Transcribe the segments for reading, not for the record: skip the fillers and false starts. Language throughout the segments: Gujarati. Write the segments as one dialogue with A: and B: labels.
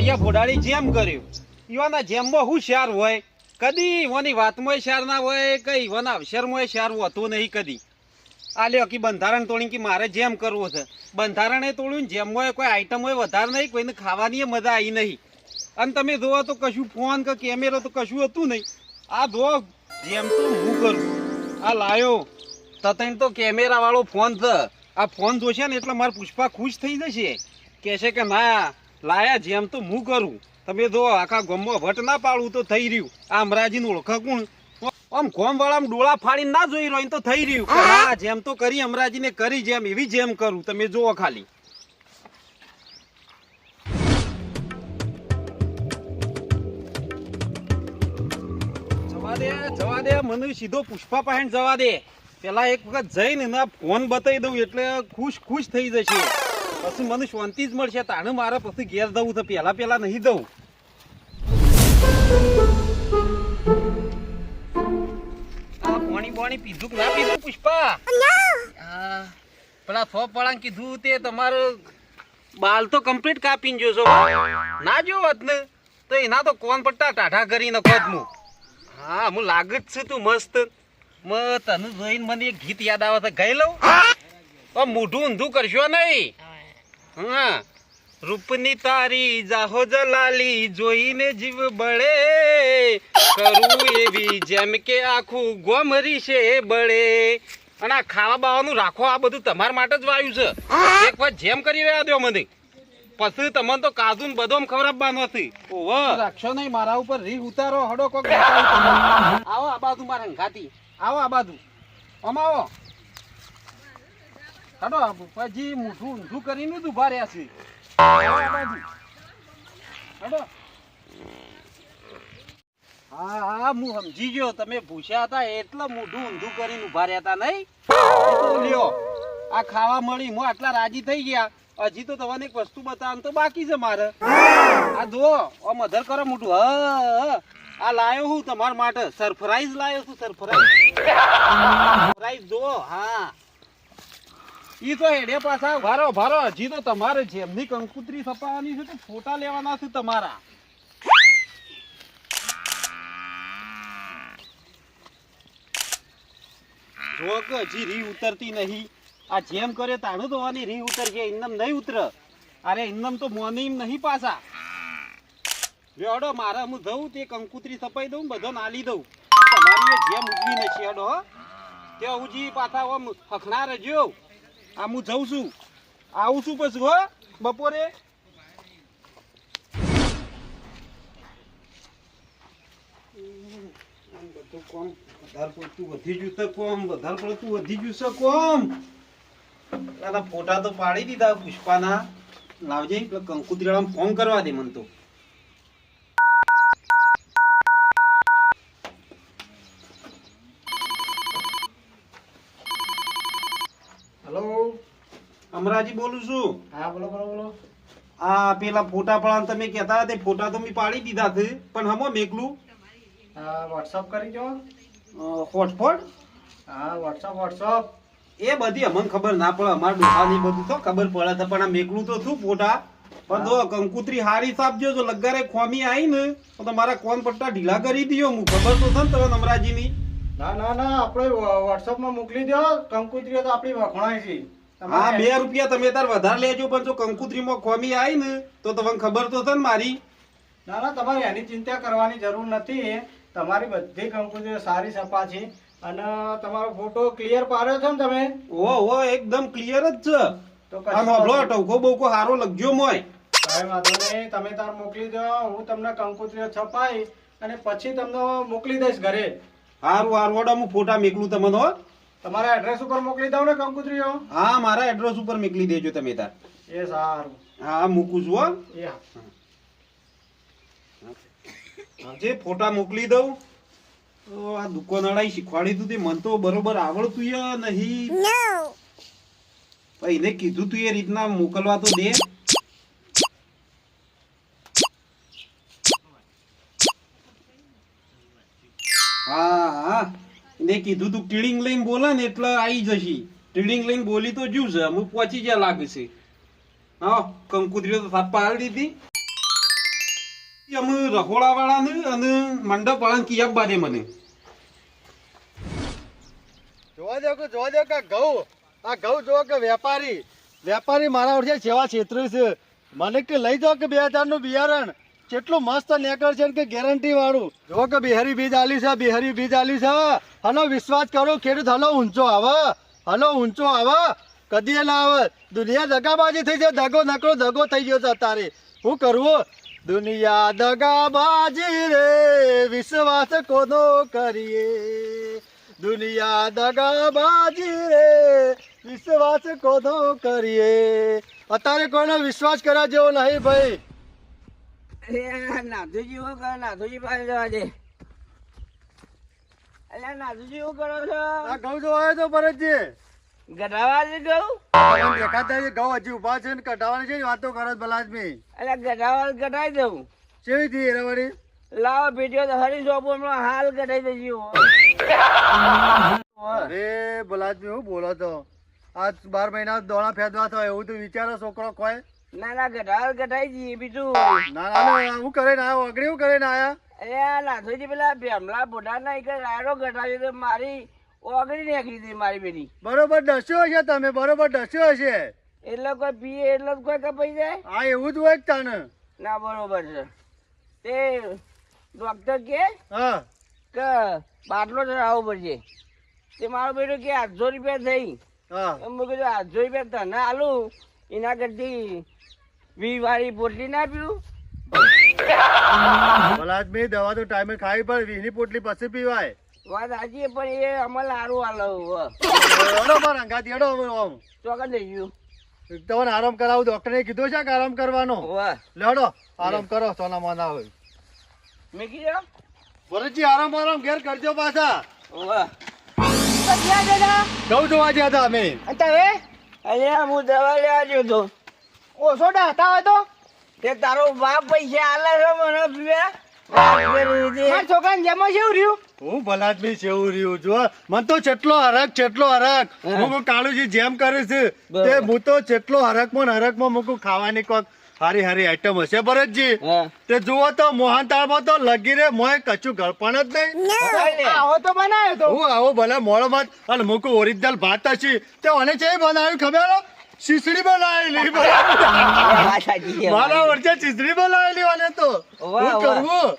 A: ફળિયા ફોડાડી જેમ કર્યું ઈવાના જેમમાં હું શાર હોય કદી ઈવાની વાતમાં શાર ના હોય કે ઈવાના અવસરમાં શાર હોતો નહીં કદી આ લ્યો કે બંધારણ તોડી કે મારે જેમ કરવું છે બંધારણે તોડ્યું જેમમાં કોઈ આઈટમ હોય વધારે નહીં કોઈને ખાવાની મજા આવી નહીં અને તમે જોવો તો કશું ફોન કે કેમેરો તો કશું હતું નહીં આ જો જેમ તો હું કરું આ લાયો તતણ તો કેમેરા વાળો ફોન છે આ ફોન જોશે ને એટલે મારે પુષ્પા ખુશ થઈ જશે કહેશે કે ના લાયા જેમ તો હું કરું તમે જો આખા ગામમાં વટ ના પાડું તો થઈ રહ્યું આ અમરાજીનું ઓળખા કોણ આમ ગોમ વાળામાં ડોળા ફાડીને ના જોઈ રહ્યો તો થઈ રહ્યું હા જેમ તો કરી અમરાજીને કરી જેમ એવી જેમ કરું તમે જુઓ ખાલી જવા દે મને સીધો પુષ્પા પાસે જવા દે પેલા એક વખત જઈને એના ફોન બતાવી દઉં એટલે ખુશ થઈ જશે પછી મને શાંતિ જ મળશે તાણે મારે પછી ઘેર દઉં તો પેલા નહીં દઉં આ પાણી પીધું કે ના પીધું પુષ્પા પેલા ફોપાળા કીધું તે તમારું બાલ તો કમ્પ્લીટ કાપીને જોશો ના જોવત ને તો એના તો કોણ પટ્ટા ટાઢા કરી નખોત હું હા હું લાગ જ છું તું મસ્ત તને જોઈને મને એક ગીત યાદ આવે છે ગાઈ લઉં મોઢું ઊંધું કરશો નહીં હા રૂપની તારી જાહો જલાલી જોઈને જીવ બળે કરું એવી જેમ કે આખું ગોમરી છે બળે અને આ ખાવા બાવાનું રાખો આ બધું તમારા માટે જ વાયું છે એક વાર જેમ કરી રહ્યા દો મને પછી તમને તો કાજુ ને બદામ ખવડાવવાનો નથી ઓહો રાખશો નહીં મારા ઉપર રી ઉતારો હડો કોક આવો આ બાજુ મારા ઘાતી આવો આ બાજુ આવો હડો પછી મોઢું ઊંધું કરીને જ ઉભા રહ્યા છે હડો હા હું સમજી ગયો તમે ભૂસ્યા હતા એટલે મોઢું ઊંધું કરીને ઉભા રહ્યા હતા નહીં લ્યો આ ખાવા મળી હું આટલા રાજી થઈ ગયા હજી તો તમને એક વસ્તુ બતાવવાનું તો બાકી છે મારે આ જો આમ અધર કરો મોટું આ લાયો હું તમારા માટે સરપ્રાઈઝ લાયો છું સરપ્રાઈઝ જો હા ઈ તો હેડે પાછા ભારો હજી તો તમારે જેમની કંકુતરી છપાવવાની છે તો ફોટા લેવાના છે તમારા જો કે હજી રી ઉતરતી નહીં આ જેમ કરે તાણું તો વાની રી ઉતરશે ઇન્નમ નહીં ઉતર અરે ઇન્નમ તો મોની નહીં પાછા રેડો મારે હું જઉં તે કંકુતરી છપાઈ દઉં બધો નાલી દઉં તમારી જેમ ઉજવી નથી હેડો તે ઉજી પાછા આમ હખણા રહેજો આ હું જઉં છું આવું છું પછી હો બપોરે બધું કોમ વધારે પડતું વધી ગયું છે કોમ વધારે પડતું વધી ગયું છે કોમ ફોટા તો પાડી દીધા પુષ્પાના લાવજે કંકુતરી વાળા ફોન કરવા દે મને તો હેલો અમરાજી બોલું છું હા બોલો આ પેલા ફોટા પડાન તમે કહેતા હતા તે ફોટા તો મેં પાડી દીધા છે પણ હમો મેકલું
B: વોટ્સઅપ કરી દો
A: હોટસ્પોટ
B: હા વોટ્સઅપ
A: એ બધી અમને ખબર ના પડે અમારા ડોહાની બધું તો ખબર પડે છે પણ આ મેકલું તો શું ફોટા પણ તો કંકુતરી હારી સાપજો જો લગારે ખોમી આવી ને તો તમારા કોન પટ્ટા ઢીલા કરી દીયો હું ખબર તો છે ને તમે અમરાજીની
B: ના આપણે વોટ્સઅપ માં મોકલી દો કંકુતરીઓ તો આપણી વખણાય છે
A: હા 2 રૂપિયા તમે તાર વધારે લેજો પણ જો કંકુતરીમાં ખોમી આવી ને તો તમને ખબર તો છે ને મારી
B: ના તમારે એની ચિંતા કરવાની જરૂર નથી તમારી બધી કંકુતરીઓ સારી સપા છે અને તમારો ફોટો ક્લિયર પાડ્યો છે ને તમે
A: ઓ એકદમ ક્લિયર જ છે તો ટવકો બહુ સારો લગજો મોય
B: કાંઈ વાંધો નહીં તમે તાર મોકલી દો હું તમને કંકુતરીઓ છપાઈ અને પછી તમને મોકલી દઈશ ઘરે
A: હારું ઓડા હું ફોટા મેકલું તમને
B: તમારા એડ્રેસ ઉપર મોકલી દઉં ને કંકુતરીઓ
A: હા મારા એડ્રેસ ઉપર મોકલી દેજો તમે તાર
B: એ સારું
A: હા મૂકું છું હો
B: એ
A: જે ફોટા મોકલી દઉં તો આ દુકાનવાળાએ શીખવાડી તું તે મન તો બરોબર આવડતું નહીં એને કીધું તું એ રીતના મોકલવા તો દે હા એને કીધું તું ટીડિંગ લઈને બોલે ને એટલે આવી જશે ટીડિંગ લઈને બોલી તો જ્યું છે હું પહોંચી જ્યાં લાગે છે હા કંકુતરીઓ તો સાત પાડી દીધી અમે રખોડાવાળાને અને મંડપવાળાને કી આપવા દે મને.
C: જોવા દો કે ઘઉં જોવો કે વેપારી મારા ઓળખે સેવા છેતરી છે. મને કે લઈ જાઓ કે 2000 નું બિયારણ કેટલું મસ્ત નેકર છે કે ગેરંટી વાળું. જો કે બિહારી બીજ આલી છે હલો વિશ્વાસ કરો ખેડૂત હલો ઊંચો આવે કદી ના આવે. દુનિયા દગાબાજી થઈ છે, દગો થઈ ગયો છે અત્યારે. શું કરવું? દુનિયા દગાબાજી રે વિશ્વાસ કોનો કરીએ. દુનિયા દગાબાજી રે વિશ્વાસ કોનો કરીએ. અત્યારે કોઈનો વિશ્વાસ કરવા જેવો નહીં ભાઈ.
D: નાથુજી શું કરો? નાથુજી પાસે જવા દે. અલ્યા નાથુજી શું કરો છો?
C: આ ઘઉં જો આવ્યો તો ભરતજી
D: ગઢાવા જ ગયું?
C: તમને દેખાતા છે ઘઉં હજી ઉભા છે ને કઢાવાની છે ને વાતો કરો છો ભલાદમી.
D: અલ્યા ગઢાવા ગઢાઈ દઉં.
C: કેવી થી એરવાડી?
D: લાવો ભેટ્યો તો હરી સોપો હમણાં હાલ ગઢાઈ દઈશું.
C: અરે ભલાદમી હું બોલો તો આ 12 મહિના દોણા ફેદવા થયો એવું તો વિચારો છોકરો કોઈ.
D: ના ગઢાવા ગઢાઈ જઈએ બીજું.
C: ના હું કરીને આવ્યો અગડી હું કરીને આયા.
D: અલ્યા નાથુજી પેલા ભેમલા બોડા ના એક રાયડો ગઢાવ્યો તો મારી ઓગળી નીકળી હતી મારી બેટી.
C: બરોબર ડસ્યો હશે તમે બરોબર ડસ્યો હશે.
D: એટલે કોઈ પીએ એટલે કોઈ કપાઈ જાય?
C: હા એવું જ હોય તાને.
D: ના બરોબર છે. તે ડોક્ટર
C: હા
D: કે બાટલો ચડાવવો પડશે. તે મારો બેટો કે 800 રૂપિયા થઈ.
C: હા
D: મેં કીધું 800 રૂપિયા તને આલું એના કરતી 20 વાળી પોટલી ના પીવું.
C: ભલાદમી દવા તો ટાઈમે ખાવી પડે 20 ની પોટલી પછી પીવાય.
D: વાત સાચી પણ એ અમલ સારું આલો
C: બરોબર અંગાત હેડો આમ
D: ચોકન થઈ ગયું.
C: તમને આરામ કરાવું ડોક્ટરે કીધું છે કે આરામ કરવાનો. લેડો આરામ કરો સોના મોના હોય.
D: મેં કીધું
C: ભરતજી આરામ ઘેર કરજો પાછા.
D: ક્યાં દાદા?
C: ઘઉં જોવા ગયા હતા અમે.
D: તમે અહીંયા હું દવા લેવા ગયો તો. ઓછો ડાતા હોય તો તે તારો બાપ પૈસા આલે છે મને પીવા. મારા છોકરાને જેમાં જેવું રહ્યું.
C: હું ભલાદમી છે એવું રહ્યું જો મને તો ચેટલો હરક હું કાળુજી જેમ કરે છે તે હું તો ચેટલો હરકમાં મૂકું ખાવાની કોક હારી આઈટમ હશે ભરતજી. તે જુઓ તો મોહનતાળમાં તો લગી રે મોય કચું ગળપણ જ નહીં.
D: આવો તો બનાવ્યો તો.
C: હું આવો ભલે મોડો મત અને મૂકું ઓરિજિનલ ભાત હશે તે મને છે બનાવ્યું ખબર શીસડી બનાવેલી મારા વર્ષે શીસડી બનાવેલી અને તો શું કરવું.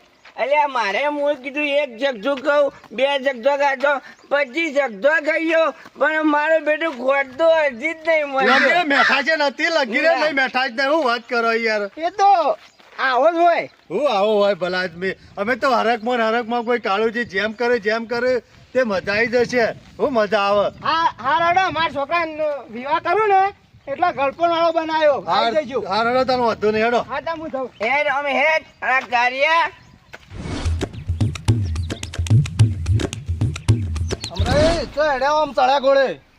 D: અલ્યા મારે હું કીધું 1 જગજો કહું 2 જગજો ખાધો 25 જગજો ખાઈયો પણ મારો બેટું ખોટતો હજી જ નહીં મળે.
C: મેઠા છે નથી લગી રે નહીં મેઠા જ નહીં હું વાત કરો યાર.
D: એ તો આવો જ હોય.
C: હું આવો હોય ભલાદમી અમે તો હરકમાં કોઈ કાળુજી જેમ કરે તે મજા આવી જશે. હું મજા આવે.
D: હા રડો મારા છોકરા વિવાહ કરું ને એટલે ગળપણ વાળો બનાવ્યો.
C: હા રડો તને વધુ નહીં હેડો.
D: હા તા હું થઉં હેડ અમે હેડ આ કાર્યા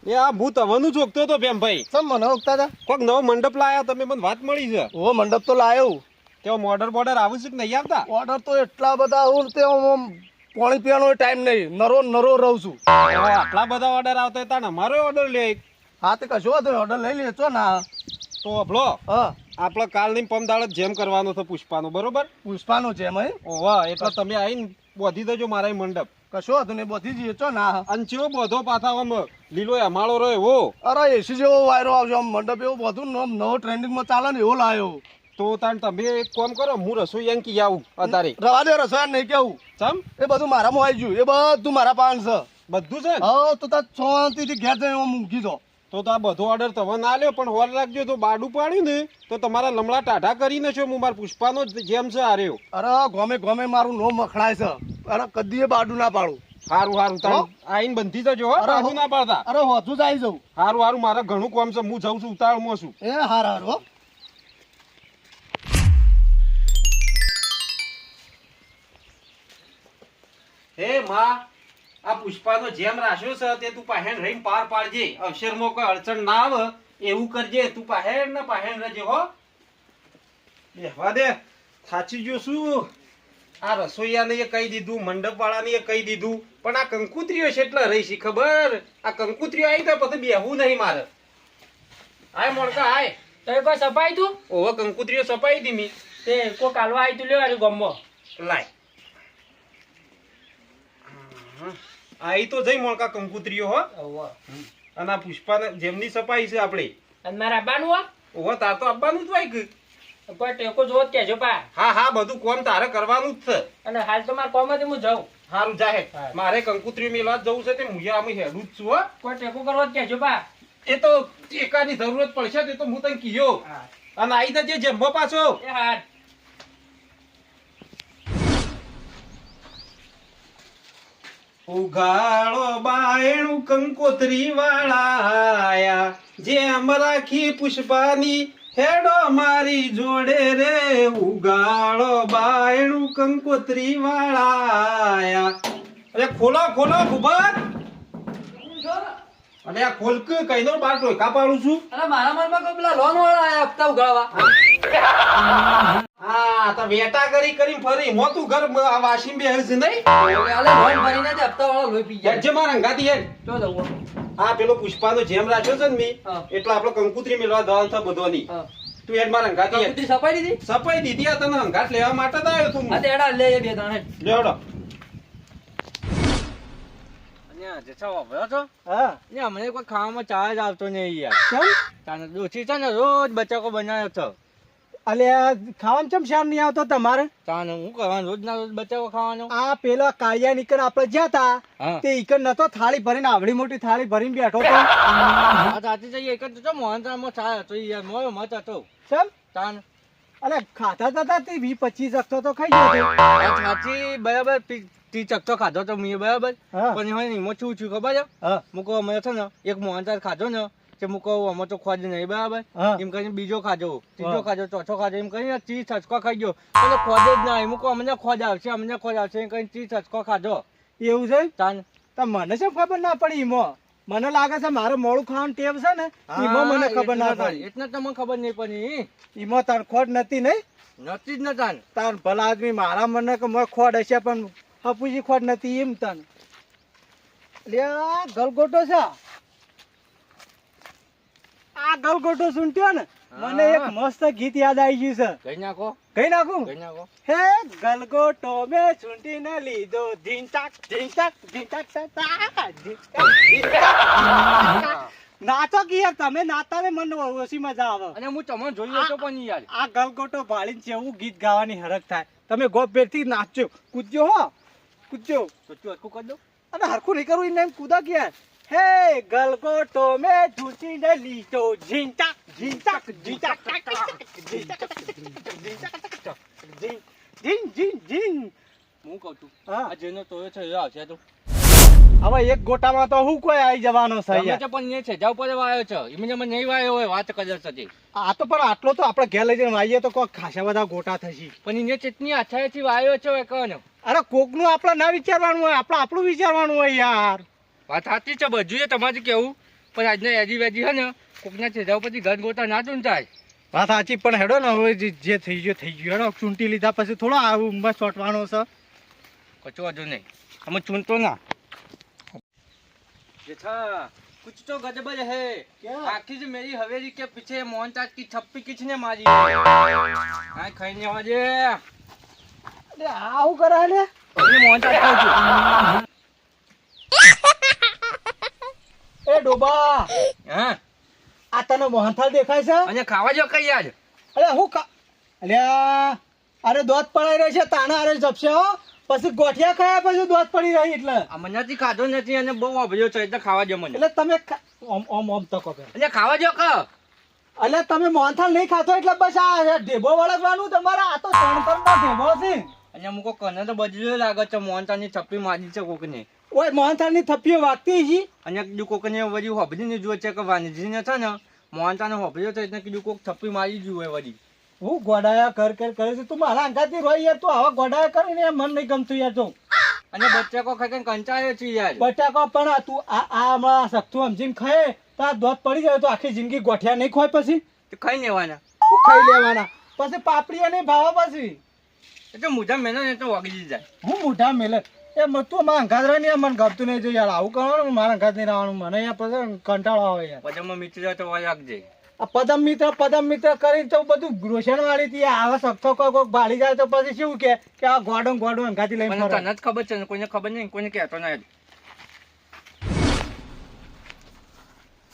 A: એ આ હું તમને જોગતો હતો ભેમભાઈ. કોક નવો મંડપ લાયા તમે મને વાત મળી છે.
B: ઓ મંડપ તો લાયો.
A: તેઓ મોડર બોર્ડર આવું છે કે નહીં આવતા?
B: ઓર્ડર તો એટલા બધા આવું તે પાણી પીવાનો ટાઈમ નહીં નરો રહું છું.
A: આટલા બધા ઓર્ડર આવતા હતા ને અમારો ઓર્ડર લે.
B: હા તે કશો વાંધો ઓર્ડર લઈ લેજો ના.
A: તો અભલો
B: હા
A: આપણે કાલની પમદાળ જેમ કરવાનો હતો પુષ્પાનો બરોબર.
B: પુષ્પાનું છે એમ
A: ઓવા એટલે તમે આવીને બોધી દેજો મારા મંડપ.
B: કશો વાંધો નહીં બધી જઈએ છો ના.
A: અને ચેવો બધો પાછા આમ લીલો અમાળો રહ્યો એવો.
B: અરે એસી જેવો વાયરો આવશે આમ મંડપ એવું બધું નવો ટ્રેન્ડિંગમાં ચાલે ને એવો લાવ્યો.
A: તો તાણ તમે એક કામ કરો હું રસોઈ કી આવું અત્યારે.
B: રવા દે રસોઈ નહીં કેવું
A: ચમ
B: એ બધું મારામાં આવી ગયું એ બધું મારા પાન છે
A: બધું છે.
B: હા તો તાર શાંતિથી ઘેર જઈને મૂકી દો.
A: તો આ બધો ઓર્ડર તમે ના લ્યો પણ હોલ રાખજો તો બાડું પાડ્યું ને તો તમારા લમડા ટાઢા કરીને છો. હું મારા પુષ્પાનો જેમ છે આ રહ્યો.
B: અરે ગમે મારું નો મખડાય છે. અરે કદી એ બાડું ના પાડું.
A: હારું તાણ આઈને બંધી જજો હો. બાડું ના પાડતા.
B: અરે હોતું જ આવી જવું.
A: હારું મારે ઘણું કામ છે હું જઉં છું ઉતાળમાં છું.
B: એ હાર હો.
A: હે માં આ પુષ્પાનો જેમ રાખ્યો છે તે તું પાહેણ રહીને પાર પાડજે. અક્ષરમાં કોઈ અડચણ ના આવે એવું કરજે. તું પાહેણ ને પાહેણ રહેજે હો. બેહવા દે થાચી ગયો શું. આ રસોઈયાને એ કહી દીધું મંડપ વાળાને એ કહી દીધું પણ આ કંકુત્રીઓ છે એટલે રહી છે ખબર. આ કંકુત્રીઓ આવી તો પછી બેહવું નહીં મારે. હાય મોણકા હાય.
D: તો કોઈ સફાઈ તું
A: ઓવો કંકુત્રીઓ સપાઈ દી મી
E: તે કો કાલવા આવી તું લેવા ગમો
A: લાય આ ઈ તો જઈ મોણકા કંકુતરીઓ હો અને આ પુષ્પા જેમની સફાઈ છે આપણે
E: અને મારા આવવાનું હો
A: ઓહો તાર તો આવવાનું જ હોય કે
E: કોઈ ટેકો જોત કેજો પા
A: હા હા બધું કોમ તારે કરવાનું જ છે
E: અને હાલ તો મારા કોમમાંથી હું જાઉં
A: સારું જાહે
E: હા.
A: મારે કંકુતરી મેળવા જ જવું છે તે મુયા અમે હેડું જ છું હો
E: કોઈ ટેકો કરવો જ કેજો પા
A: એ તો ટેકાની જરૂરત પડશે તે તો હું તને કીયો
E: હા
A: અને આઈ જજે જમ્બો પાછો
E: એ હાર
A: ઉગાડો બાયણું કંકોત્રી વાળા આયા જેમ રાખી પુષ્પાની હેડો મારી જોડે રે ઉગાડો બાયણું કંકોત્રી વાળા આયા અરે ખોલો ખોલો ભૂપત અરે આ ખોલ કે કઈ દો બાર ટોયકા પાડું છું
D: અરે મારા મનમાં કોઈ પેલા લોન વાળા આયા હપ્તા ઉગાડવા
A: હા તો વેટા કરી ફરી મોતું ઘર આ વાશીમ બેહે છે નહીં
D: અલે લોન ભરીને જ હપ્તા વાળા લોહી પી
A: હેડ જે મારા અંગાતી હેડ
D: તો દઉં
A: આ પેલો પુષ્પાનો જેમ રાખ્યો છે ને મી
D: હા.
A: એટલે આપણે કંકુતરી મેળવા દવાનું થાય બધોની તું હેડ મારા અંગાતી હેડ
D: કુટી સપાઈ દીધી
A: સપાઈ દીધી આ તને અંગાત લેવા માટે જ આવ્યો તું
D: આ તેડા લે એ બે દાણે
A: લેવડો
D: અહીંયા જછા વાપરો છો
B: હા
D: ને અમને કોઈ ખાવામાં ચા જ આવતો નહીં યાર
B: કેમ
D: તાને દોશી છે ને રોજ બચાકો બનાવ્યો છો
B: અલે ખાવાનું ચમ શામ નહીં આવતો તમારે
D: તાને હું કરવાનું રોજ ના રોજ બચાકો ખાવાનો
B: આ પેલા કાળિયા નીકળ આપણે જ્યાં તા
D: હા
B: તે ઈકર નતો થાળી ભરીને આવડી મોટી થાળી ભરીને બેઠો તો
D: આ સાચી જઈએ એક જ તો મોહનતામાં ચા હતો યાર મોયો મત હતો
B: ચમ
D: તાન
B: અલે ખાતા હતા તે 20-25 રખતો તો ખાઈ ગયો તો.
D: આ સાચી બરાબર તી ચકતો ખાધો તો મેં બરાબર
B: હા.
D: પણ હોય ને એમાં શું છું ખબર છે
B: હા
D: મૂકો અમે છે ને એક મોહનતાર ખાધો ને કે મૂકો અમે તો ખોજ નહીં બરાબર
B: હા.
D: એમ કરીને બીજો ખાધો ત્રીજો
B: હા.
D: ખાધો ચોથો ખાધો એમ કરીને 30 છચકો ખાઈ ગયો એટલે ખોજ જ ના મૂકો અમને ખોજ આવશે એમ કરીને 30 છચકો ખાધો
B: એવું છે
D: તાન
B: તો મને શું ખબર ના પડી ઈમો મને લાગે છે મારે મોડું ખાવાનું ટેવ છે ને ઈમો મને ખબર ના પડી
D: એટલે તમને ખબર નહીં પડી
B: ઈમો તાર ખોટ નથી નહીં
D: નથી જ ન તાન
B: તાર ભલા આદમી મારા મને કે મોય ખોટ હશે પણ હપુજી ખોટ નથી એમ તન લે આ ગલગોટો છે આ ગલગોટો સુનટ્યો ને મને એક મસ્ત ગીત યાદ આવી ગયું છે
D: કઈ નાખો
B: કઈ નાખું
D: કઈ નાખો
B: હે ગલગોટો મે ચૂંટીને લીધો ઢીંચાક ઢીંચાક ઢીંચાક ઢીંચાક, ઢીંચાક. નાચો કે યાર તમે નાતા ને મને ઓછી મજા આવે
D: અને હું તમને જોયું હતો પણ યાર
B: આ ગલગોટો ભાળીને જેવું ગીત ગાવાની હરખ થાય તમે ગોપ ભેરથી નાચજો કૂદજો હો કૂદજો
D: તો તું હરખું કરી દો
B: અને હરખું નહીં કરવું એને એમ કૂદા કે યાર હે ગલગોટો મે ઢૂંચીને લીધો ઝીંચાક ઝીંચાક ઝીંચાક ઝીંચાક ઝીંચાક ઝીં ઝીં ઝીં
D: હું કહું છું
B: હા.
D: આ જેનો તોયો છે એ આવશે તો
B: હવે એક ગોટામાં તો હું કોઈ આવી જવાનો છે
D: તમે
B: યાર.
D: તો પણ એ છે જાવ પર વાયો છે એમને મને નહીં વાયો હોય વાત કદાચ હતી
B: આ તો પણ આટલો તો આપણે ઘેર લઈ જઈને વાઈએ તો કોઈ ખાસા બધા ગોટા થશે
D: પણ એને ચેતની આછાએથી વાયો છે કહેવાનો
B: અરે કોકનું આપણે ના વિચારવાનું હોય આપણે આપણું વિચારવાનું હોય યાર
D: વાત સાચી છે બધું એ તમારે કેવું પણ આજના એજી વેજી છે ને કોકના છેડાવ પછી ઘર ગોતા ના તું થાય
B: વાત સાચી પણ હેડો ને હવે જે થઈ ગયું હેડો ચૂંટી લીધા પછી થોડો આવું ઊંઘમાં ચોંટવાનો છે
D: કચો વાંધો નહીં અમે ચૂંટો ના જેઠા कुछ तो गड़बड़ है
B: क्या?
D: आखिर मेरी हवेली के पीछे मोहनताज की छप्पी किसने मारी हाँ खाने वाले
B: અરે આ શું કરે લે
D: ये मोहनताज खाऊ છું
B: એ ડોબા
D: હા
B: આ તને મોહનથાળ દેખાય છે
D: અને ખાવા જો કઈ યાર
B: અરે હું અલ્યા અરે દોત પડાઈ રહી છે તાના અરે જપશે હો પછી ગોઠિયા ખાયા પછી દોત પડી રહી એટલે
D: આ મનાથી ખાધો નથી અને બહુ વાભર્યો છે એટલે ખાવા જો મને
B: એટલે તમે ઓમ ઓમ ઓમ તકો પે
D: અને ખાવા જો ક
B: એટલે તમે મોહનથાળ નહીં ખાતો એટલે બસ આ ઢેબો વળગવાનું તમારે આ તો તણતરનો ઢેબો છે
D: અને મુકો કને તો બદલ્યો લાગે છે મોહનતાની છપ્પી મારી છે કોકને
B: ઓય મોહનથાળની થપ્પીઓ વાગતી છે
D: અને કીધું કોકને વળી હોબરીને જુએ છે કે વાનજીને છે ને મોહનતાને હોબર્યો છે એટલે કીધું કોક છપ્પી મારી જુએ વળી
B: હું ગોડાયા કર કરે છે તું મારા અંગાથી રોઈ યાર તું આવા ગોડાયા કરીને યાર મન નહીં ગમતું યાર તું
D: અને બચ્ચા ખાઈ કંટાળ્યો છે યાર
B: બટાકો પણ આ તું આ હમણાં સખતું સમજીને ખાય તો આ દોત પડી જાય તો આખી જિંદગી ગોઠિયા નહીં ખોય પછી
D: તો ખાઈ લેવાના
B: હું ખાઈ લેવાના પછી પાપડીયા નહીં ભાવા પછી
D: એટલે મુઢા મેનો ને તો વાગી જાય
B: હું મોઢા મેલે તું મારા અંગાત રહે ને મને ગમતું નહીં જો યાર આવું કરવાનું મારા અંગાત નહીં રહેવાનું મને યાર પછી કંટાળો આવે યાર
D: પછી મિત્ર તો વાગજે
B: આ પદમ મિત્ર કરીને તો બધું ગ્રોશન વાળી થી આવા સખતો કોક ભાડી જાય તો પછી શું કે આ ગોડો અંગાથી લઈને
D: પણ
B: ફરે.
D: તને જ ખબર છે ને, કોઈને ખબર નહીં, કોઈને કહેતો નહીં.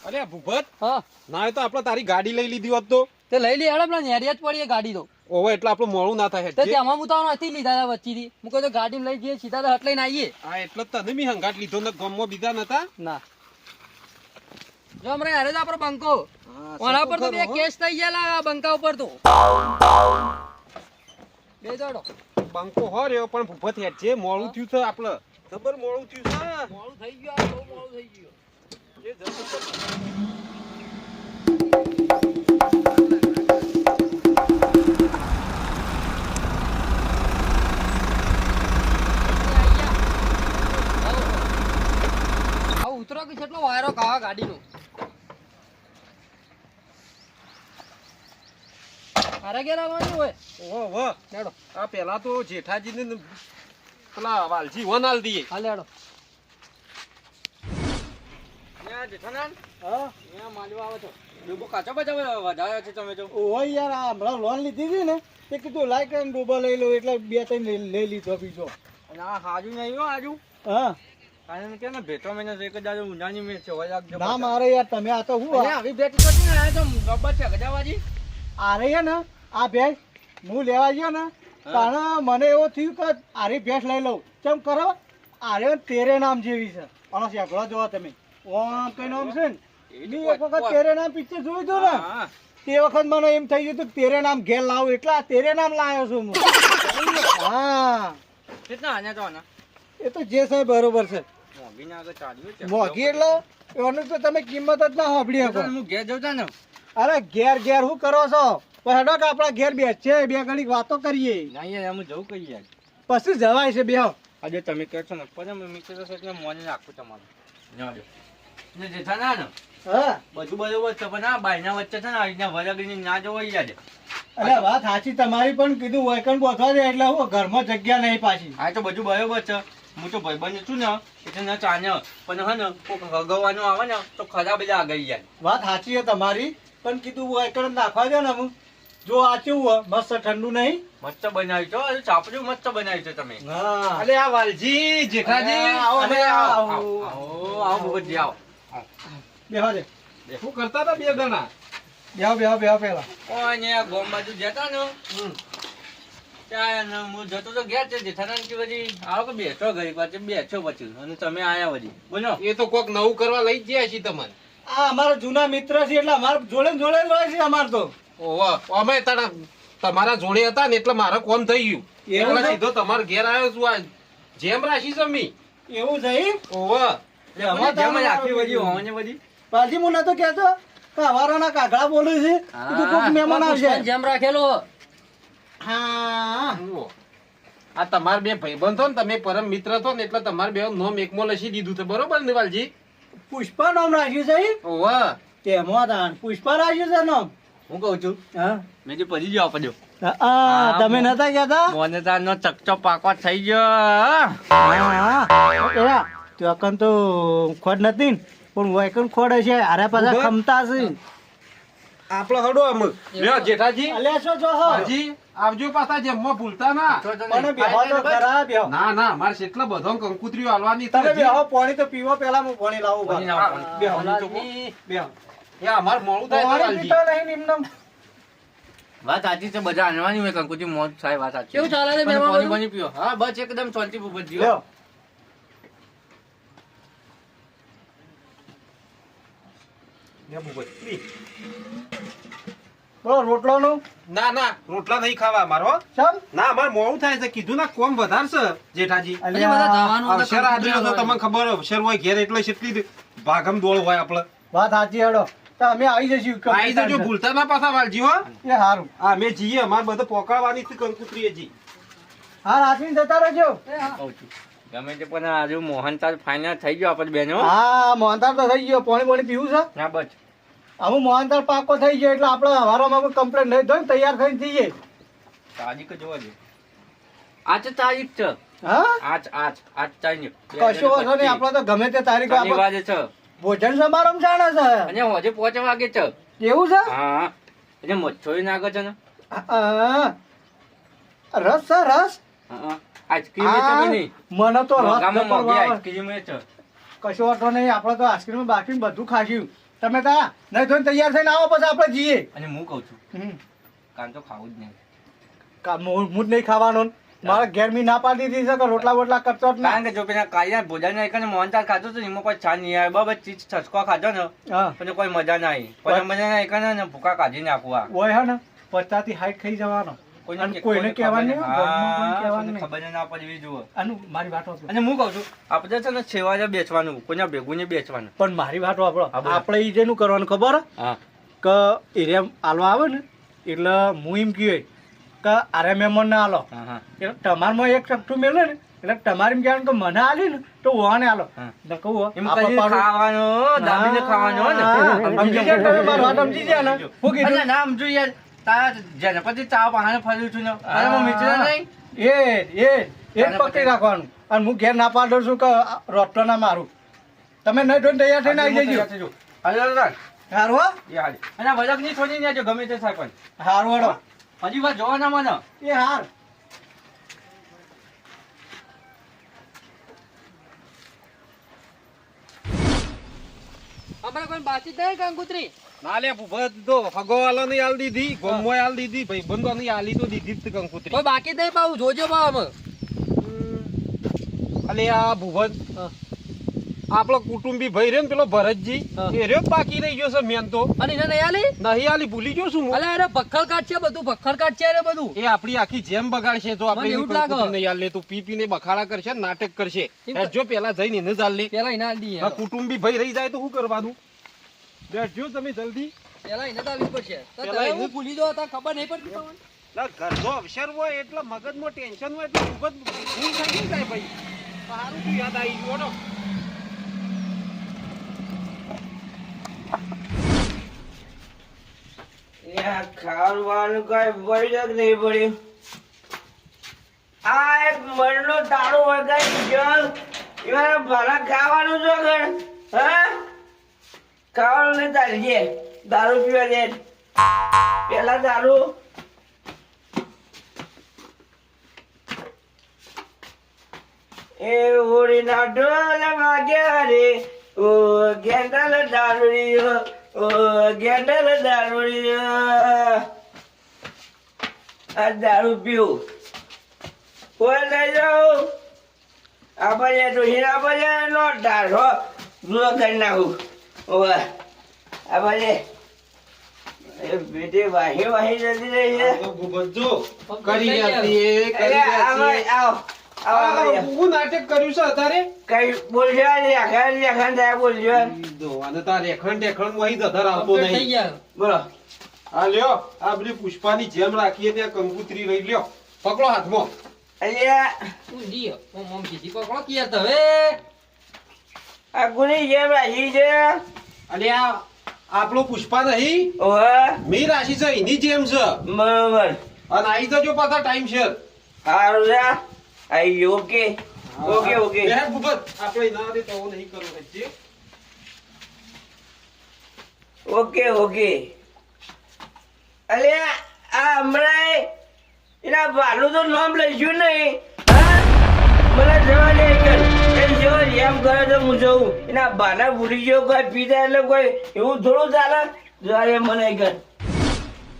A: અરે ભૂપત
F: હા
A: ના હોય તો આપણે તારી ગાડી લઈ લીધી હોત તો
F: તે લઈ લે હેડો પેલા નેરિયા જ પડી એ ગાડી તો
A: ઓવે એટલે આપણું મોડું ના થાય
F: તે
A: હેઠ.
F: તેમાં હું તો નથી લીધા હતા વચ્ચેથી હું કહું તો ગાડી લઈ જઈએ સીધા તો હટ લઈને આવીએ
A: હા એટલે જ તને બી હંગાટ લીધો ને ગામમાં બીજા નતા
F: ના જો હમણાં હારે તો આપણો બંકો ઓના પર તો બે કેસ થઈ ગયેલા આ બંકા ઉપર તો બે જોડો
A: બંકો હો રહ્યો પણ ભૂપત હેઠ છે મોડું થયું છે આપણે ખબર મોડું થયું છે
F: મોડું થઈ ગયું આ બહુ મોડું થઈ ગયું
A: એ જબર.
F: આ ઉતરો કે કેટલો વાયરો કાવા ગાડીનો હારા ઘેર આવવાનું હોય
A: ઓહો વાહ
F: હેડો
A: આ પેલા તો જેઠાજીને ને પેલા વાલજી વન આલ દઈએ
F: હાલે હેડો
D: ત્યાં જેઠાલાલ,
B: હા
D: ત્યાં માંડવા આવો છો. ડૂબો કાચો બચાવ વધારે છે તમે તો.
B: ઓય યાર આ હમણાં લોન લીધી હતી ને તે કીધું લાઈ કરીને ડૂબો લઈ લો એટલે 2-3 લઈ લીધો બીજો.
D: અને આ હાજુ નહીં હો આજુ.
B: હા
D: કારણ કે ને ભેટો મહિના એક જ દાડો ઊંડાની મેં છે હોય રાખજો.
B: ના મારે યાર તમે આ તો હું
D: અરે આવી ભેટ તો છે ને, આ તો ગબ્બર છે ગજાવાજી.
B: આરે છે ને આ ભેંસ હું લેવા ગયો ને તાણે મને એવું થયું કે આરી ભેંસ લઈ લઉં કેમ કરો આરે તેરે નામ જેવી છે આનો શેકડો જોવો તમે ઓમ કઈ નામ છે ને એની એક વખત તેરે નામ પિક્ચર જોયું હતું ને
D: હા
B: તે વખત મને એમ થઈ ગયું હતું કે તેરે નામ ઘેર લાવું એટલે આ તેરે નામ લાવ્યો છું હું હા
D: કેટલા આને તો આના
B: એ તો જે છે બરોબર છે
D: મોગીને આગળ ચાલ્યું છે.
B: મોઘી એટલે એનું તો તમે કિંમત જ ના સાંભળી શકો
D: હું ઘેર જઉં તા ને.
B: અરે ઘેર શું કરો છો પણ હેડો કે આપણા ઘેર બેસીએ બે ઘડી વાતો કરીએ
D: ના યાર હું જવું કઈ યાર.
B: પછી જવાય છે બેહો
D: આજે તમે કહો છો ને પણ મિત્ર છે એટલે મોને રાખું તમારું. જવા દો. ને જેઠાલાલ ને
B: હા
D: બધું બરોબર છે પણ આ બાયના વચ્ચે છે ને આ રીતના વરગડીને ના જવાય યાર.
B: અરે વાત સાચી તમારી પણ કીધું વૈકણ બોધવા દે એટલે હું ઘરમાં જગ્યા નહીં પાછી
D: આ તો બધું બરોબર છે. હું તો ભાઈબંધ છું ને એટલે ન ચાને પણ હે ને કોક હગવાનું આવે ને તો ખરાબ જ આગળ યાર.
B: વાત સાચી છે તમારી પણ કીધું વૈકણ નાખવા દે ને હું જો આ કેવું હોય મસ્ત ઠંડુ નહીં
D: મસ્ત બનાવ્યું છો અને ચાપડું મસ્ત બનાવ્યું છે તમે.
B: હા
A: અલે આ વાલજી જેઠાજી
B: આવો
D: અને
B: ભાઈ,
D: આવો
B: આવો.
D: આવો આવો ભગતજી આવો.
B: બેહો દે
A: શું કરતા હતા બે જણા
B: બેહો પેલા
D: ઓય ને આ ગોમ બાજુ જતા ને ત્યાં ને હું જતો તો ગયા છે જેઠાલાલ કે પછી આવો કે બેઠો ઘડી પાછી બેઠો પછી અને તમે આયા વળી બોલો.
A: એ તો કોક નવું કરવા લઈ જ ગયા છે તમને
B: આ અમારા જૂના મિત્ર છે એટલે અમારે જોડે ને જોડે જ હોય છે અમાર તો
A: ઓહો અમે તમારા જોડે હતા ને એટલે મારે કોમ થઈ ગયું
B: એવું
A: એટલે
B: છે?
A: સીધો તમારા ઘેર આવ્યો છું આ જેમ રાશી જમી
B: એવું થઈ
A: ઓહો
D: અમારે જેમ જ આખી બધી હોવાની બધી.
B: પાલજી હું નતો કહેતો કે અવારોના કાગડા બોલે છે કીધું કોક મહેમાન આવશે
F: જેમ રાખેલો
B: હા
A: જુઓ. આ તમારા બે ભાઈબંધ છો ને તમે પરમ મિત્ર છો ને એટલે તમારે બે નોમ એકમાં લસી દીધું છે બરોબર ને વાલજી
B: પુષ્પા નામ રાખ્યું છે ઈ?
A: ઓહો
B: તેમાં તાન પુષ્પા રાખ્યું છે નામ
D: હું કહું છું
B: હા
D: મેં જે પડી ગયો પડ્યો.
B: તમે નતા કહેતા
D: મોને તારનો ચકચો પાકો થઈ ગયો.
B: એરા તો અકન તો ખોડ નથી ને, પણ વૈકન ખોડ છે હારે પાછા ખમતા છે
A: આપણે હડો આમ લ્યો જેઠાજી
B: અલ્યા શું જો હો
A: હાજી આવજો પાછા જેમમાં ભૂલતા ના
B: પણ બેહો તો ખરા બેહો
A: ના ના મારે કેટલા બધો કંકુતરીઓ આલવાની
B: તમે
A: છે
B: બેહો પાણી તો પીવો પેલા હું પાણી લાવું
D: પાણી
B: બહાર.
D: લાવો, પાણી.
B: બેહો
F: ઓલાદની
B: બેહો
A: એ અમાર મોડું થાય છે
B: પાણી
A: વાલજી
B: પીતા નહીં નિમ્નમ.
D: વાત સાચી છે બધા આનવાની હોય કંકુજી મોજ થાય વાત સાચી.
F: કેવું ચાલે છે
D: પણ
F: મહેમાન
D: પાણી
F: બધું?
D: પાણી પીઓ. હા બસ એકદમ શાંતિ ભૂપતજી.
B: બેહો. બોલો રોટલાનું
A: ના ના રોટલા નહીં ખાવા મારો
B: ચમ
A: ના અમાર મોડું થાય છે કીધું ના કોમ વધારશે જેઠાજી
F: અરે બધા જવાનું તો
A: અવસર આદર્યો તો તમને ખબર હોય, અવસર હોય ઘેર એટલે કેટલી ભાગમ દોડ હોય આપણે
B: વાત સાચી હેડો તો અમે આવી જઈશું
A: આઈ જજો ભૂલતા ના પાછા વાલજી હો
B: એ હારું
A: હા અમે જઈએ અમારે બધું પોકાળવાની છે કંકુતરી હજી
B: હા રાખીને જતા રહેજો
D: કહું છું. ગમે તે પણ આજુ મોહનતાલ ફાઇનલ થઈ ગયો આપણે બેનો.
B: હા મોહનતાળ તો થઈ ગયો પાણી પાણી પીવું છે
D: ના બસ
B: હવે મોહનતાળ પાકો થઈ ગયો એટલે આપણે હવારોમાં કોઈ કમ્પ્લેન નહીં થાય ને તૈયાર થઈને જઈએ
D: તારીખ જોવા દે. આજ તારીખ છે.
B: હા
D: આજ તારીખ.
B: કશો વાંધો નહીં આપણે તો ગમે તે તારીખ આપણે
D: શનિવારે છે
B: ભોજન સમારંભ જાણે છે
D: અને હોજે 5 વાગે છે.
B: એવું છે
D: હા એટલે મચ્છરી નાખે છે ને
B: હા. રસ છે રસ
D: આઈસ્ક્રીમ છે કે નહીં
B: મને તો રસ
D: ગામમાં
B: જતો
D: મોંઘી
B: ભાવે.
D: આઈસ્ક્રીમ છે
B: કશો વાંધો નહીં આપણે તો આઈસ્ક્રીમ બાકી બધું ખાશું તમે તા નહીં ધોઈને તૈયાર થઈને આવો પછી આપણે જઈએ
D: અને હું કહું છું
B: હમ.
D: કાન તો ખાવું જ નહીં
B: હું જ નહીં ખાવાનો મારા ઘેર મી ના પાડી દીધી છે કે રોટલા બોટલા કરતો જ ના
D: કારણ કે જો પેલા કાયા ભોજન નહીં કરીને મોહનથાળ ખાધો તો એમાં કોઈ છાન નહીં આવે બરાબર ચીજ છસકો ખાધો ને
B: હા
D: પછી કોઈ મજા ના આવી કોઈ મજા ના આવી કરીને ને ભૂકા કાઢી નાખવા
B: ઓય હે ને 50 થી 60 ખાઈ જવાનો અને કોઈને કહેવાનું નહીં, ગામમાં કોઈને કહેવાનું નહીં.
D: ખબર ના પડવી જુઓ
B: આનું મારી વાત વાપરો.
D: અને હું કહું છું આપણે છે ને છેવાજે બેસવાનું કોઈના ભેગું નહીં બેસવાનું
B: પણ મારી વાત વાપરો
D: હા, બોલો.
B: આપણે ઈ જેનું કરવાનું ખબર હે?
D: હા
B: કે એરિયા આલવા આવે ને એટલે હું એમ કહે કે આરે મહેમાન ના આલો
D: હા હા
B: એટલે તમારમાં એક ચપટું મેલે ને એટલે તમારે એમ કહેવાનું કે મને આલી ને તો ઓને આલો
D: હા.
B: ને કહું હો,
D: એમ
B: આપણે
D: કઈ
B: પાડું.
D: ખાવાનું દાબીને ખાવાનું ને
B: હા, સમજી ગયા તમે મારી વાત સમજી ગયા ને? હું કીધું?
D: અરે નામ જો યાર તારા જનપતિ ચા બહાને ફર્યું છું ને અરે હું મિત્ર નહીં
B: એ જ પકડી રાખવાનું અને હું ઘેર ના પાડું છું કે રોટલો ના મારું તમે નહીં ધોઈને તૈયાર થઈને આવી જજો
D: હાલો
B: હારું હો?
D: એ હાલ અને આ વજક ની છોડી ને ગમે તે થાય પણ
B: હારું હળો.
D: હજી વાત જોવા ના મને
B: એ હાર
F: અમારે કોઈ બાતચીત નહીં કંકુતરી
A: ના લે ભૂપત તો ફગોવાલો ની આલ દીધી ગોમોય આલ દીધી ભાઈ બંધો ની આલી તો દીધી જ કંકુતરી
F: કોઈ બાકી નહીં પાવું જોજો બા અમે
A: અલે આ ભૂપત
F: હા.
A: આપણો કુટુંબી ભાઈ રહ્યો ને પેલો ભરતજી
F: હા.
A: એ રહ્યો જ બાકી રહી ગયો છે મેન તો
F: અને એને નહીં આલી
A: નહીં આલી ભૂલી ગયો છું હું.
F: અલે અરે ભખર કાઢ છે બધું ભખર કાઢ છે રે બધું
A: એ આપણી આખી જેમ બગાડશે તો આપણે
F: મને એવું
A: એની
F: જ લાગે.
A: કંકુતરી નહીં આલ લે તો પી પીને બખાડા કરશે નાટક કરશે
F: એમ
A: જો પેલા જઈને એને જ આલ લે
F: પેલા એને આલી
A: આ કુટુંબી ભાઈ રહી જાય તો શું કરવાનું બેઠજો તમે જલ્દી
F: પેલા એને તો આવી પડશે તો
A: પેલા
F: તમે
A: એને-
F: હું ભૂલી જાઓ તો ખબર નહીં પડતી તમને.
A: ના, ઘરનો અવસર હોય એટલે મગજમાં ટેન્શન હોય એટલે ભૂગત ભૂલ થઈ જાય ભાઈ સારું તું યાદ આવી ગયું હો.
D: ખાવાનું કઈ પડ્યું કે નહીં પડ્યું આ એક મરનો દારૂ વગાડી ગયો એમાં ભલા ખાવાનું છો ઘર હા ખાવાનું નહીં ચાલજે દારૂ પીવા દે પેલા દારૂ એ હોળીના ઢોલ વાગ્યા રે ઓ ગેંડલ દારૂડિયો ઓ ગેંડલ દારૂડિયો આ દારૂ પીવું કોઈ લઈ જાઉં આપણે ડોહીને આપણે નો ઢાઢો જુદો કરી નાખું ઓવે આપણે બેટી વાહી વાહી જતી રહી છે
A: તો ભૂગત જો કરી હતી એ
D: અરે
A: કરી
D: આવો
A: હતી
D: આવો આવો
A: હું નાટક કર્યું છે અત્યારે
D: કઈ બોલજો લેખન લેખન થાય બોલજો
A: અને તાર રેખણ ટેખણ વહી ધધર આવતો
F: Complete થઈ
A: નહીં
F: ગયા
D: બોલો
A: આ લ્યો આ બધી પુષ્પાની જેમ રાખીએ ત્યાં કંકુતરી રહી લ્યો પકડો હાથમાં
D: અહીંયા
F: તું જી ઓમ ઓમ કીધી પકડો કિયા તો હવે
D: આ ગુની જેમ રાજી છે
A: અને આ આપણો પુષ્પા નહીં
D: ઓવે
A: મી રાશિ છે એની જેમ છે
D: બરોબર
A: અને આવી જજો પાછા ટાઈમ છે
D: સારું છે આઈ ઓકે ઓકે ઓકે
A: બેન ભૂપત આપણે ના દે તો નહીં કરવો હજી
D: ઓકે ઓકે અલે આ હમણાં એના ભાલું તો નામ લઈશું નહીં હા મને જવા દે કર એ જો એમ કરે તો હું જઉં એના ભાના ભૂલી ગયો કોઈ પીતા એટલે કોઈ એવું થોડું ચાલે જવા મને કર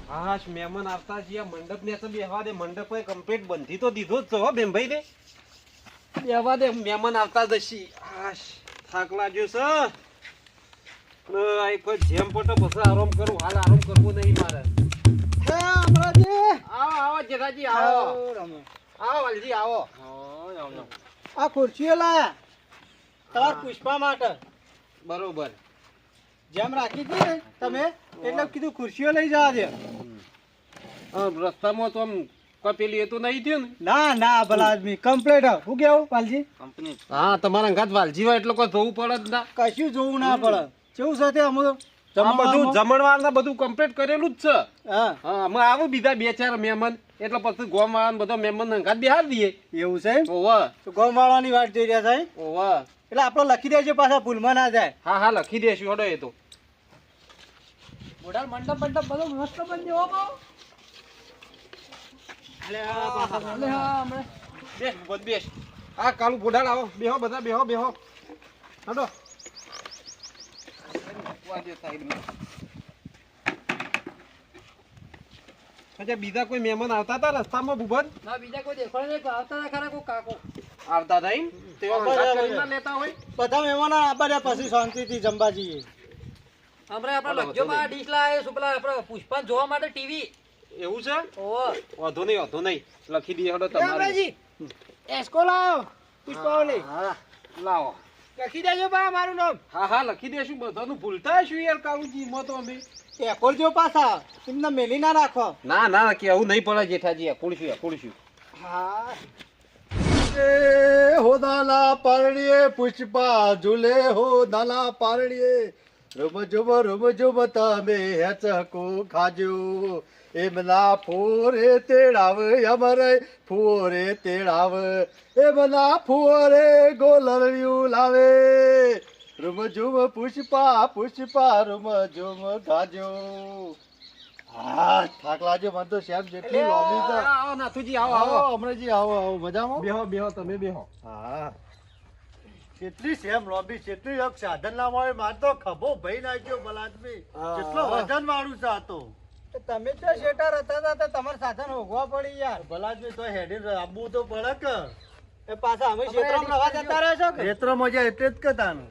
A: હા મહેમાન આવતા છીએ મંડપ ને તો બેહવા દે મંડપ કમ્પ્લીટ બંધી તો દીધો જ છે હો બેનભાઈ ને બેહવા દે મહેમાન આવતા જશી હાશ થાક લાગ્યો છે એક જેમ પટો પછી આરામ કરું હાલ આરામ કરવો નહીં મારે
B: હે અમરાજી
A: આવો આવો જેઠાજી આવો
B: રમે
A: આવો વાલજી આવો
B: આ ખુરશીઓ લાયા તાર પુષ્પા માટે
A: બરોબર
B: જેમ રાખી હતી ને તમે એટલે કીધું ખુરશીઓ લઈ જવા દે
A: રસ્તામાં તો આમ કોઈ પેલી એ તો નહીં થયું ને
B: ના ના ભલા આદમી કમ્પ્લીટ હું કેવું પાલજી
D: કંપની
A: હા તમારા અંગાત વાલજી હોય એટલે કોઈ જોવું પડે જ ના
B: કશું જોવું ના પડે કેવું સાથે અમે
A: આ બધું જમણવાર ને બધું કમ્પ્લીટ કરેલું જ છે
B: હા
A: હા અમે આવું બીજા બે ચાર મહેમાન એટલે પછી ગોમ વાળા બધા મહેમાન અંગાત બિહાર દઈએ
B: એવું છે એમ?
A: ઓવા
B: તો ગૌમાળાની વાત જોઈ રહ્યા થાય
A: ઓવા
B: એટલે આપણે લખી દેજો પાછા ભૂલમાં ના જાય
A: હા હા લખી દેશું હડો એ તો
F: બોડાલ મંડપ મંડપ બધો મસ્ત બની ગયો બહુ. અલે હા હમણાં.
A: બેસ ભૂપત બેસ. આ કાળું ઘોડાળ આવો બેહો બધા બેહો હાડો. અચ્છા બીજા કોઈ મહેમાન આવતા હતા રસ્તામાં ભૂપત?
F: ના બીજા કોઈ દેખાડે નહીં, આવતા હતા ખરા કોઈ કાકો.
A: આવતા હતા એમ? તેઓ હંગાત કરીને ના લેતા હોય?
B: બધા મહેમાનો આબા રહ્યા પછી શાંતિથી જમવા જઈએ.
F: હમણાં આપણે લખજોમાં ડીશ લાવે શું પેલા આપણે પુષ્પાને જોવા માટે ટીવી.
A: એવું છે?
F: ઓહો.
A: વાંધો નહીં લખી દઈએ હડો તમારે.
B: અમરાજી એસ્કો લાવો પુષ્પાવલી.
A: હા લાવો.
B: લખી દેજો બા મારું નામ.
A: હા લખી દેશું બધાનું ભૂલતા હશું યાર કાળુજી માં તો અમે.
B: એકોલજો પાછા એમને મેલી ના રાખો.
A: ના કે આવું નહીં પડે જેઠાજી અકુળશું.
B: હા
C: એ હો દાલા પારણીએ પુષ્પા ઝૂલે હો દાલા પારણીએ રૂમ જુમ તમે હેચકો ખાજો એમના ફોરે તેડાવ અમારે ફોરે તેડાવ એમના ફોરે ગોલરિયું લાવે room zoom Pushpa room zoom ખાજો. હા થાક લાગ્યો મને તો શ્યામ જેટલી લોબી છે.
A: આવો નાથુજી આવો.
C: અમરેજી આવો મજામાં
A: બેહો તમે બેહો.
C: હા કેટલી સેમ લોબી કેટલી એક સાધન ના મળે માર તો ખભો ભઈ નાખ્યો બલાદમી કેટલો વજન વાળું છે આ તો.
B: તમે તો શેટર હતા તો તમારે સાધન હોગવા પડી યાર.
C: બલાદમી તો હેડી આબુ તો પડે કે
B: એ પાછા અમે ક્ષેત્રમાં રવા જતા રહેશો કે?
C: ક્ષેત્ર મજા એટલે જ કે તાનું.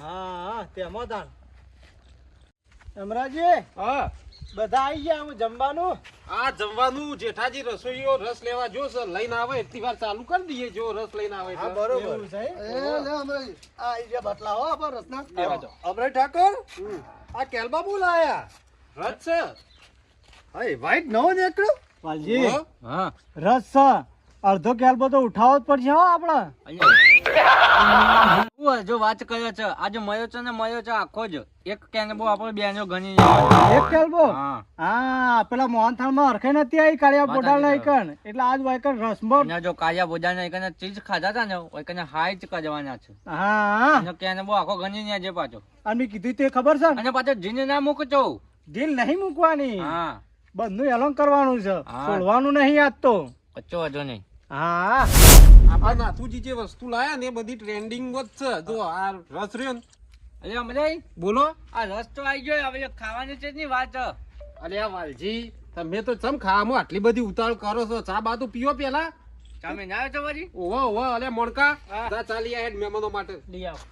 B: હા તેમાં તાન અમરાજી
A: હા
B: બધા આવી ગયા હું જમવાનું.
A: આ જમવાનું જેઠાજી રસોઈયો રસ લેવા જો સર લઈને આવે એટલી વાર ચાલુ કરી દઈએ જો રસ લઈને આવે
B: હા
A: એટલે.
B: બરોબર
C: એ લે અમરેજી આ આઈ ગયા બટલા હો આપા રસના. અમરે ઠાકોર આ કેલબા બોલ આયા.
A: રસ છે.
C: હા વ્હાઈટ નવો નીકળ્યો.
B: વાલજી
F: હા
B: રસ છે અડધો કેલ્બો તો ઉઠાવવો જ પડશે હો આપણે.
F: જો વાત કર્યો છે આજે મયો છે ને મયો છે આખો જ એક કેનબો આપણે બેનો ગણી
B: એક કેલ્બો
F: હા
B: હા પેલા મોહનથાળ માં હરખાઈ નથી આવી કાળિયા
F: વાત
B: પોટાળ
F: સાચી
B: નાઈકણ એટલે આજ વાયકણ રસમાં
F: અને જો કાયા બોજા ને એકને ચીજ ખાધા હતા ને એકને હાઈ જ કરવાના છે
B: હા
F: અને કેનબો આખો ગણી ને જે પાછો
B: અને મેં કીધું તે ખબર છે ને
F: અને પાછો જીને ના મૂકજો
B: ઢીલ નહીં મૂકવાની
F: હા
B: બધું એલોન કરવાનું છે
F: હા.
B: છોડવાનું નહીં આજ તો.
F: કચ્ચો વાંધો નહીં
B: હા
A: આપણા નાથુજી જે વસ્તુ લાયા ને એ બધી ટ્રેન્ડિંગ જ છે જો આ રસ રહ્યો ને.
F: અરે અમરાઈ
A: બોલો.
F: આ રસ તો આવી ગયો હવે ખાવાની છે જ ની વાત છે.
A: અરે આ વાલજી તમે તો ચમ ખાવામાં આટલી બધી ઉતાવળ કરો છો ચા બાતું પીઓ પેલા.
F: તમે ના આવ્યો છો વળી
A: ઓવા અલે મોણકા
F: હા.
A: જા ચાલી આ હેડ મહેમાનો માટે
F: લઈ આવો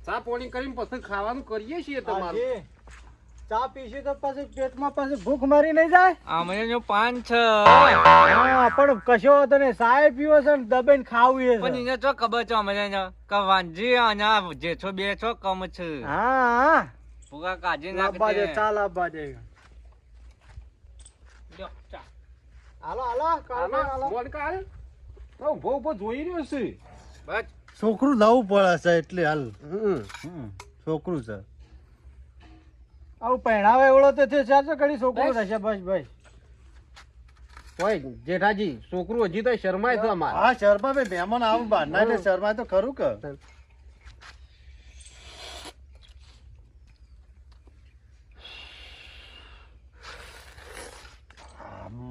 A: ચા પોણી કરીને પછી ખાવાનું કરીએ છીએ તમારું.
B: હાજી. ચા પીશું તો પછી પેટમાં પછી ભૂખ મારી નહીં જાય.
F: આમરે જો પાન છે
B: હા પણ કશો વાંધો નહીં સાહેબ પીવો છે ને દબાઈને ખાવું એ
F: પણ
B: છે.
F: એને તો ખબર છે અમરે કે વાંજી અને આ જેઠો બે છો કમ છે
B: હા
F: ભૂગા કાઢી
B: લાવવા દે
F: નાખજે
B: ચા લાવવા દે.
F: લ્યો, ચા.
B: હાલો હાલો કાળુભાઈ, હાલો.
A: મોણકા હાલ. તો ઉભો જોઈ રહ્યો છે.
F: બસ
C: છોકરું નવું પડે છે એટલે હાલ
A: હમ.
C: છોકરું છે.
B: આવું પહેણાવે એવડો તો છે ચારસો કડી છોકરો રહેશે બસ બસ.
A: ઓય જેઠાજી છોકરું હજી તો શરમાય છે અમારે.
C: હા શર્મા ભાઈ મહેમાન આવું બહાર ના એટલે શર્મા તો ખરું કે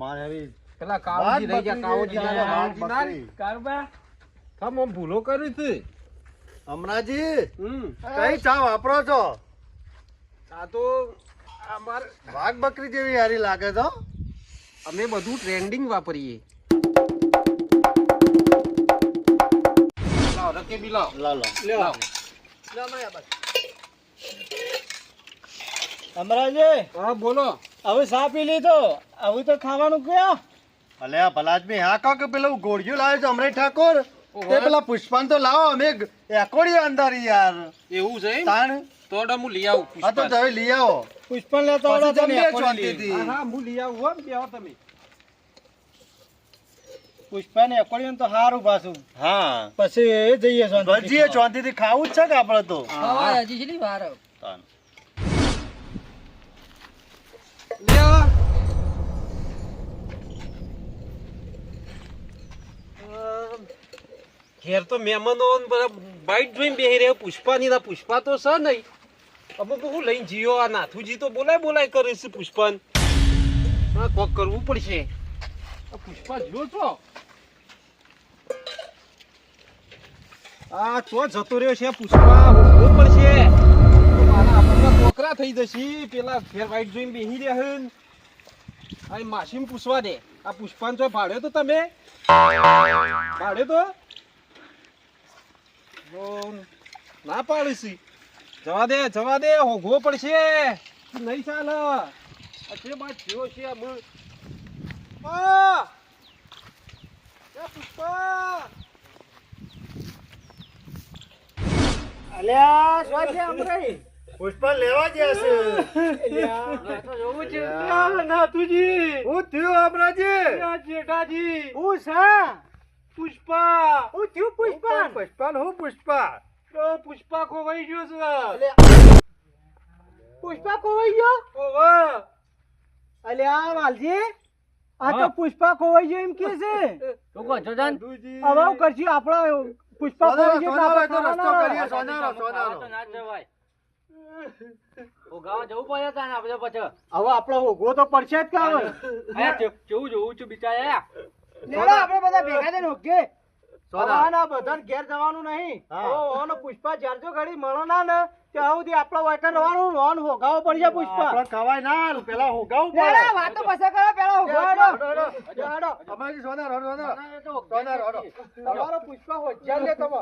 C: મારે હવે
A: પેલા કાળુજી રહી ગયા કાળુજી
C: વાત
A: કાળુજી ના
C: બકરી.
F: કારુબા
A: થમ આમ ભૂલો કરી છે.
C: હમણાંજી
A: હમ
C: કઈ ચા વાપરો છો?
A: આ તો અમાર
C: વાઘ બકરી જેવી હારી લાગે છે હો.
A: અમે બધું ટ્રેન્ડિંગ વાપરીએ. લાવ રકેબી લાવ.
C: લાલો
A: લાવ.
B: અમરાજી
A: હા બોલો.
B: હવે ચા પી લીધો હવે તો ખાવાનું કયો.
C: ભલે આ ભલાદમી હા કહો કે પેલું ગોળિયું લાવ્યો છે અમરે ઠાકોર તે પેલા પુષ્પાન તો લાવો અમે એકોડી અંદર યાર
A: એવું છે એમ?
C: તાણ
A: તો અડા હું લઈ આવું
C: હા તો તમે લઈ આવો
B: પુષ્પન લેતો
C: પછી
B: આવડે
C: જમીએ
B: તને એકોડી
C: શાંતિથી.
B: લઈ.
A: હા હું લઈ આવું હો બેહો તમે.
B: પુષ્પાને એકોડી તો સારું પાછું
C: હા
B: પછી એ જઈએ શાંતિથી
C: ભજીએ શાંતિથી ખાવું જ છે કે આપણે તો
F: હવે હજી કેટલી વાર
C: તાણ.
A: લ્યો. ઘેર તો મહેમાનો ને બધા બાઈટ જોઈને બેહી રહ્યા પુષ્પાની ના પુષ્પા તો છે નહીં હવે હું લઈને જીયો આ નાથુજી તો બોલાય કરે છે પુષ્પાન. હા કોક કરવું પડશે. આ પુષ્પા જો છો આ તો જતો રહ્યો છે પુષ્પા હોવું પડશે. તો મારા આપણને કોકરા થઈ જશે પેલા ફેર વાઈટ જોઈને બેહી રહ્યા હન. આ માસીમ પૂછવા દે આ પુષ્પાન તો ભાડ્યો તો તમે ભાડ્યો તો ના પાડીશી. જવા દે હોગવો પડશે નહીં ચાલે. અચે બાદ જીવો છે પુષ્પા.
B: અલ્યા શું છે અમરાઈ?
C: પુષ્પા લેવા ગયા છે.
B: નાથુજી
C: હું થયું અમરાજી?
B: જેઠાજી હું છે પુષ્પા હું થયું પુષ્પા
C: પુષ્પા હું પુષ્પા
A: પુષ્પા ખોવાઈ ગયો છે.
B: પુષ્પા ખોવાઈ ગયો? અલ્યા વાલજી આ તો પુષ્પા ખોવાઈ ગયો એમ કે છે.
E: તું કહો છો જાન
B: હવે હું કરશું આપણા પુષ્પા ખોવાઈ ગયો તો આપણે
C: રસ્તો કરીએ સોનારો
E: ના જવાય ઓ ગાવા જવું પડે તાને આપણે પછી
B: હવે આપણો હોગવો તો પડશે જ કામ.
E: કેવું જોવું છું બિચારા
B: લેડો આપણે બધા ભેગા થઈને હોગે.
C: સોના.
B: ના બધાને ઘેર જવાનું નહીં.
C: હા.
B: ઓ ઓનો પુષ્પા જ્યાર જો ઘડી મળો ના ને ત્યાં સુધી આપણો વાયકન રહેવાનું ઓન હોગાવો પડશે પુષ્પા.
C: આપણે કવાય ના પેલા હોગાવું
B: લેડો
C: પડે.
B: વાતો પછી કરો પેલા હોગાવો.
C: અમારી સોનારો
B: તમારો પુષ્પા હોજ્યા લે તમે.